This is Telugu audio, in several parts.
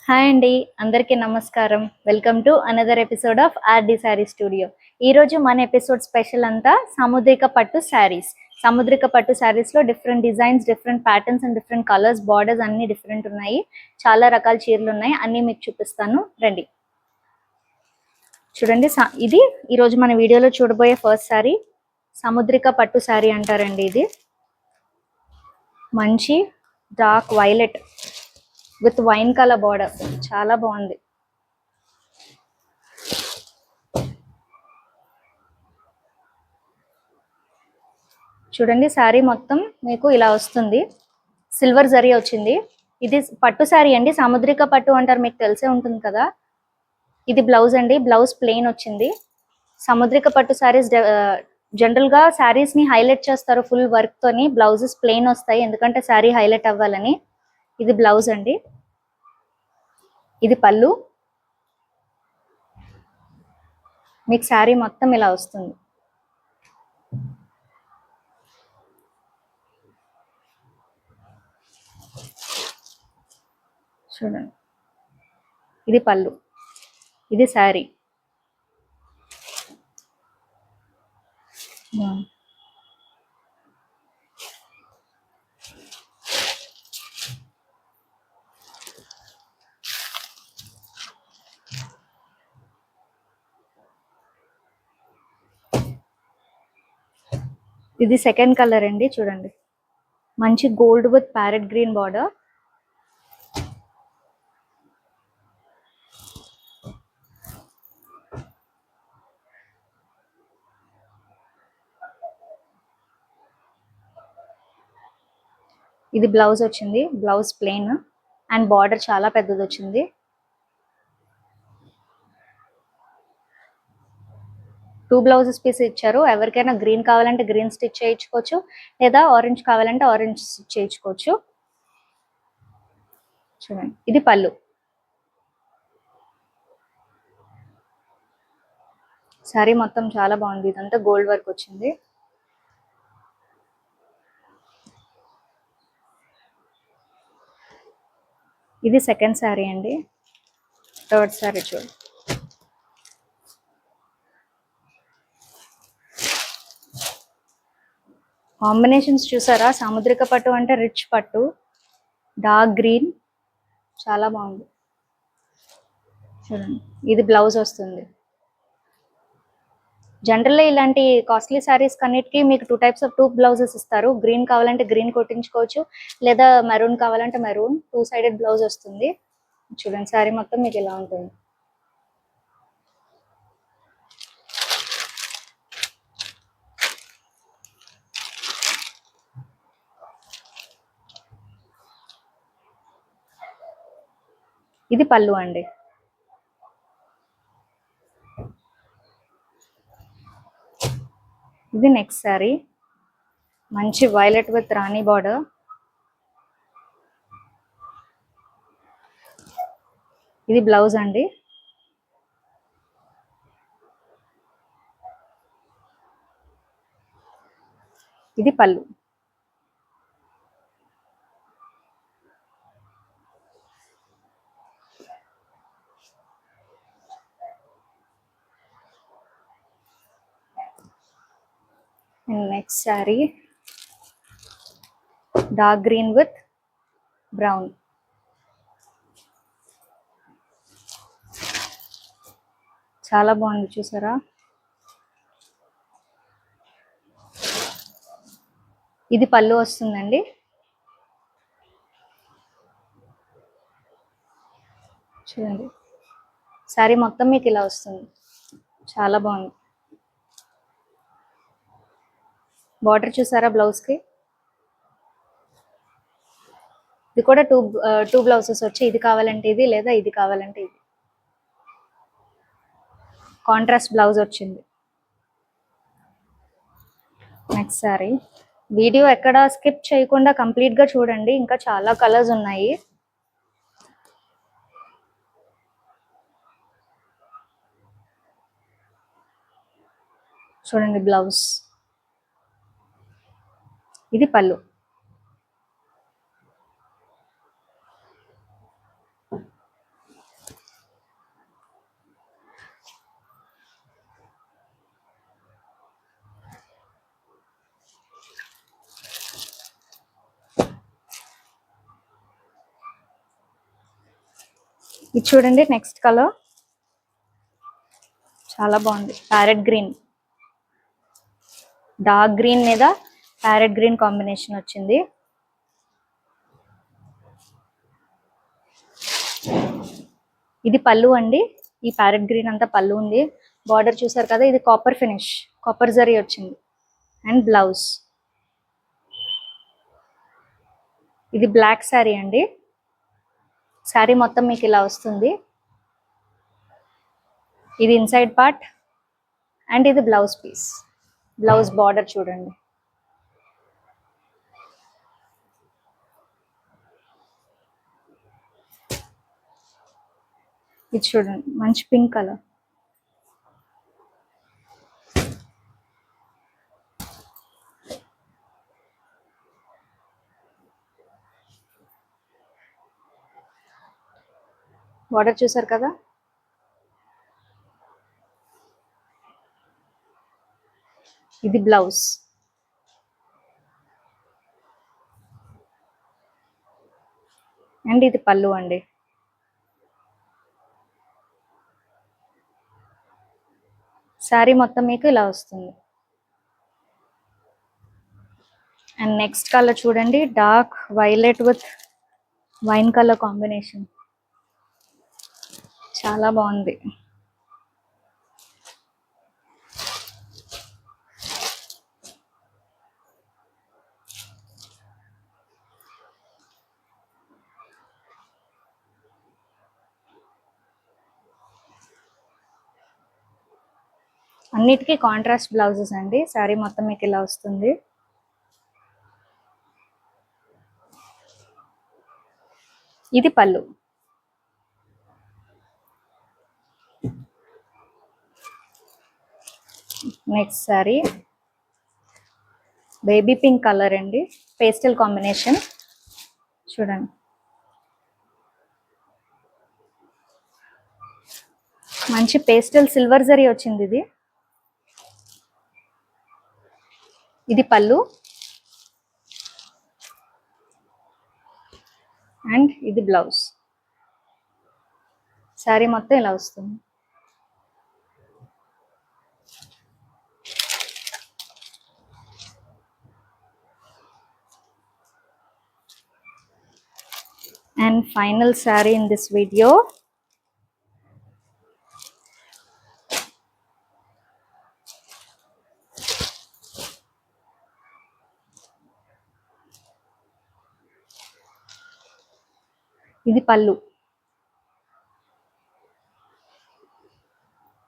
హాయ్ అండి, అందరికీ నమస్కారం. Welcome to another episode of RD sari studio. ఈరోజు మన ఎపిసోడ్ స్పెషల్ అంతా సాముద్రిక పట్టు శారీస్. సాముద్రిక పట్టు శారీస్‌లో different designs, different patterns and different colours, borders అన్నీ డిఫరెంట్ ఉన్నాయి. చాలా రకాల చీరలు ఉన్నాయి. అన్నీ మీకు చూపిస్తాను రండి. చూడండి, ఇది ఈరోజు మన వీడియోలో చూడబోయే ఫస్ట్ శారీ. సాముద్రిక పట్టు శారీ అంటారండి. ఇది మంచి dark violet with wine colour border, చాలా బాగుంది. చూడండి, శారీ మొత్తం మీకు ఇలా వస్తుంది. సిల్వర్ జరీ వచ్చింది. ఇది పట్టు శారీ అండి, సాముద్రిక పట్టు అంటారు, మీకు తెలిసే ఉంటుంది కదా. ఇది బ్లౌజ్ అండి, బ్లౌజ్ ప్లెయిన్ వచ్చింది. సాముద్రిక పట్టు శారీస్ జనరల్గా శారీస్ని హైలైట్ చేస్తారు ఫుల్ వర్క్ తోని. బ్లౌజెస్ ప్లెయిన్ వస్తాయి ఎందుకంటే శారీ హైలైట్ అవ్వాలని. ఇది బ్లౌజ్ అండి, ఇది పళ్ళు. మీకు శారీ మొత్తం ఇలా వస్తుంది. చూడండి, ఇది పళ్ళు, ఇది శారీ. ఇది సెకండ్ కలర్ అండి. చూడండి, మంచి gold with parrot green border. ఇది బ్లౌజ్ వచ్చింది, బ్లౌజ్ ప్లెయిన్ అండ్ బార్డర్ చాలా పెద్దది వచ్చింది. టూ బ్లౌజెస్ పీస్ ఇచ్చారు. ఎవరికైనా గ్రీన్ కావాలంటే గ్రీన్ స్టిచ్ చేయించుకోవచ్చు, లేదా ఆరెంజ్ కావాలంటే ఆరెంజ్ స్టిచ్ చేయించుకోవచ్చు. చూడండి, ఇది పళ్ళు. శారీ మొత్తం చాలా బాగుంది. ఇదంతా గోల్డ్ వర్క్ వచ్చింది. ఇది సెకండ్ శారీ అండి. థర్డ్ శారీ చూడండి. కాంబినేషన్స్ చూసారా? సాముద్రిక పట్టు అంటే రిచ్ పట్టు, డార్క్ గ్రీన్, చాలా బాగుంది. చూడండి, ఇది బ్లౌజ్ వస్తుంది. జనరల్లీ ఇలాంటి కాస్ట్లీ శారీస్ కన్నిటికీ మీకు టూ బ్లౌజెస్ ఇస్తారు. గ్రీన్ కావాలంటే గ్రీన్ కొట్టించుకోవచ్చు, లేదా మెరూన్ కావాలంటే మెరూన్. 2 సైడెడ్ బ్లౌజ్ వస్తుంది. చూడండి, శారీ మొత్తం మీకు ఇలా ఉంటుంది. ఇది పళ్ళు అండి. ఇది నెక్స్ట్ శారీ, మంచి వైలెట్ విత్ రాణి బార్డర్. ఇది బ్లౌజ్ అండి. ఇది పళ్ళు. Next sari, dark green with brown. చాలా బాగుంది, చూసారా? ఇది పళ్ళు వస్తుందండి. చూడండి, శారీ మొత్తం మీకు ఇలా వస్తుంది. చాలా బాగుంది. బార్డర్ చూసారా బ్లౌజ్కి? ఇది కూడా టూ బ్లౌజెస్ వచ్చి, ఇది కావాలంటే ఇది, లేదా ఇది కావాలంటే ఇది. కాంట్రాస్ట్ బ్లౌజ్ వచ్చింది. నెక్స్ట్ సారీ, వీడియో ఎక్కడ స్కిప్ చేయకుండా కంప్లీట్గా చూడండి, ఇంకా చాలా కలర్స్ ఉన్నాయి. చూడండి, బ్లౌజ్, ఇది పళ్ళు. ఇది చూడండి నెక్స్ట్ కలర్, చాలా బాగుంది. ప్యారెట్ గ్రీన్, డార్క్ గ్రీన్ మీద ప్యారెట్ గ్రీన్ కాంబినేషన్ వచ్చింది. ఇది పళ్ళు అండి. ఈ ప్యారెట్ గ్రీన్ అంతా పళ్ళు ఉంది. బార్డర్ చూసారు కదా, ఇది కాపర్ ఫినిష్, కాపర్ జరీ వచ్చింది. అండ్ బ్లౌజ్, ఇది బ్లాక్ శారీ అండి. శారీ మొత్తం మీకు ఇలా వస్తుంది. ఇది ఇన్సైడ్ పార్ట్ అండ్ ఇది బ్లౌజ్ పీస్. బ్లౌజ్ బార్డర్ చూడండి. ఇది చూడండి మంచి పింక్ కలర్. బార్డర్ చూసారు కదా, ఇది బ్లౌజ్. అండ్ ఇది పళ్ళు అండి. శారీ మొత్తం మీకు ఇలా వస్తుంది. అండ్ నెక్స్ట్ కలర్ చూడండి, dark violet with wine colour combination, చాలా బాగుంది. అన్నిటికీ కాంట్రాస్ట్ బ్లౌజెస్ అండి. శారీ మొత్తం మీకు ఇలా వస్తుంది. ఇది పళ్ళు. Next sari baby pink colour అండి, పేస్టల్ కాంబినేషన్ చూడండి. మంచి పేస్టల్ సిల్వర్ జరీ వచ్చింది. ఇది పళ్ళు అండ్ ఇది బ్లౌజ్. శారీ మొత్తం ఇలా వస్తుంది. And final saree in this video, ఇది పళ్ళు,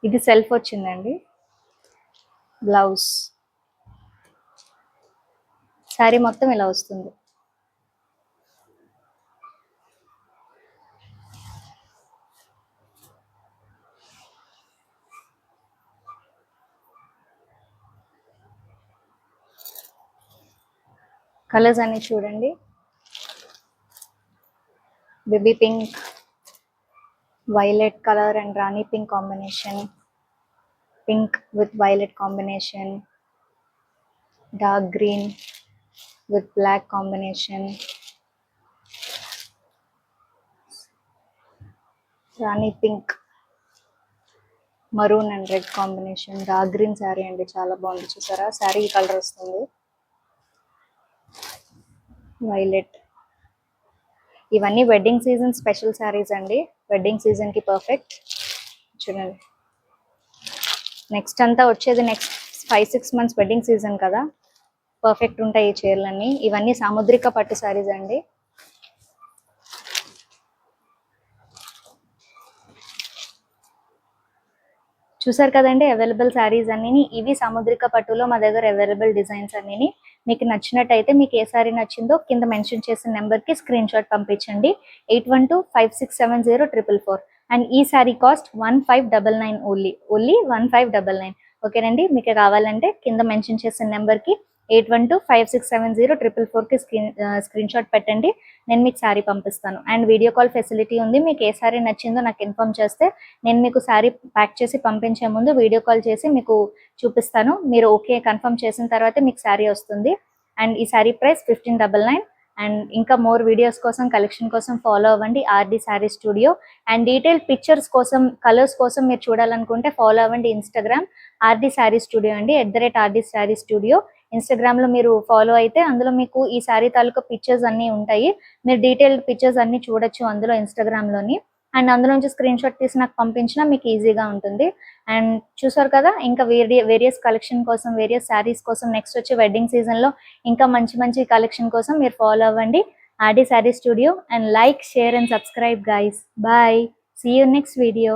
ఇది సెల్ఫ్ వచ్చిందండి. బ్లౌజ్, శారీ మొత్తం ఇలా వస్తుంది. కలర్స్ అన్ని చూడండి, baby pink, violet colour and Rani pink combination, pink with violet combination, dark green with black combination, Rani pink, maroon and red combination, dark green sari అండి, చాలా బాగుంది. చూసారా శారీ ఈ కలర్ వస్తుంది. వైలెట్, ఇవన్నీ వెడ్డింగ్ సీజన్ స్పెషల్ శారీస్ అండి, వెడ్డింగ్ సీజన్ కి పర్ఫెక్ట్. చూడండి నెక్స్ట్ అంతా వచ్చేది నెక్స్ట్ 5-6 months వెడ్డింగ్ సీజన్ కదా, పర్ఫెక్ట్ ఉంటాయి ఈ చీరలన్నీ. ఇవన్నీ సాముద్రిక పట్టు శారీస్ అండి. చూసారు కదండి అవైలబుల్ శారీస్ అన్ని. ఇవి సాముద్రిక పట్టులో మా దగ్గర అవైలబుల్ డిజైన్స్ అన్ని. మీకు నచ్చినట్టయితే మీకు ఏ శారీ నచ్చిందో కింద మెన్షన్ చేసిన నెంబర్కి స్క్రీన్ షాట్ పంపించండి. 8125670444. అండ్ ఈ శారీ కాస్ట్ 1599 ఓన్లీ 1599. ఓకేనండి, మీకు కావాలంటే కింద మెన్షన్ చేసిన నెంబర్కి 8125670444కి స్క్రీన్ షాట్ పెట్టండి, నేను మీకు శారీ పంపిస్తాను. అండ్ వీడియో కాల్ ఫెసిలిటీ ఉంది. మీకు ఏ శారీ నచ్చిందో నాకు ఇన్ఫార్మ్ చేస్తే నేను మీకు శారీ ప్యాక్ చేసి పంపించే ముందు వీడియో కాల్ చేసి మీకు చూపిస్తాను. మీరు ఓకే కన్ఫర్మ్ చేసిన తర్వాత మీకు శారీ వస్తుంది. అండ్ ఈ శారీ ప్రైస్ 1599. అండ్ ఇంకా మోర్ వీడియోస్ కోసం కలెక్షన్ కోసం ఫాలో అవ్వండి RD sari studio. And detail pictures కోసం కలర్స్ కోసం మీరు చూడాలనుకుంటే ఫాలో అవ్వండి ఇన్స్టాగ్రామ్ ఆర్డి శారీ స్టూడియో అండి, @RD శారీ స్టూడియో. ఇన్స్టాగ్రామ్లో మీరు ఫాలో అయితే అందులో మీకు ఈ శారీ తాలూకా పిక్చర్స్ అన్నీ ఉంటాయి. మీరు డీటెయిల్డ్ పిక్చర్స్ అన్నీ చూడొచ్చు అందులో ఇన్స్టాగ్రామ్లోని. అండ్ అందులో నుంచి స్క్రీన్ షాట్ తీసి నాకు పంపించినా మీకు ఈజీగా ఉంటుంది. అండ్ చూసారు కదా, ఇంకా వేరియస్ కలెక్షన్ కోసం, వేరియస్ శారీస్ కోసం, నెక్స్ట్ వచ్చే వెడ్డింగ్ సీజన్లో ఇంకా మంచి మంచి కలెక్షన్ కోసం మీరు ఫాలో అవ్వండి RD sari studio. And like, share and subscribe guys. Bye, see you next video.